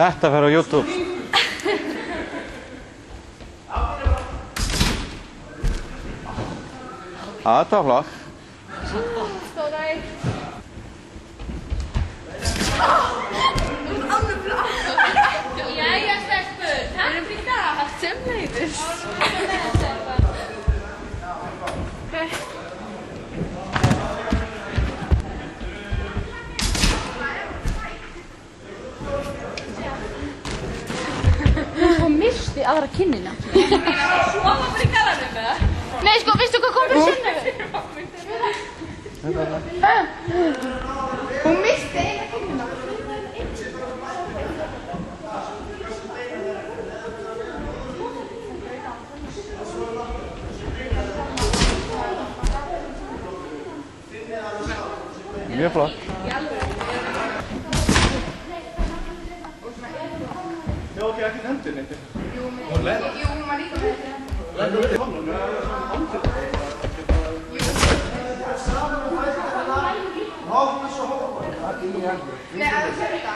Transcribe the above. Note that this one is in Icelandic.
Þetta fer á YouTube. Þetta var flott. Stóð það í. Alveg flott. Jæja, stelpur. Takk fyrir það. Sömuleiðis. Hún misti aðra kinnina. Svo var bara í galanum með það. Nei, sko, veistu hvað kom fyrir sinna? Hún misti eina kinnina. Mjög flott. Já, ok, ekki hendin eitthvað. Jú, hún var líka með þetta. Lengur til honum, það er handið. Nei, alveg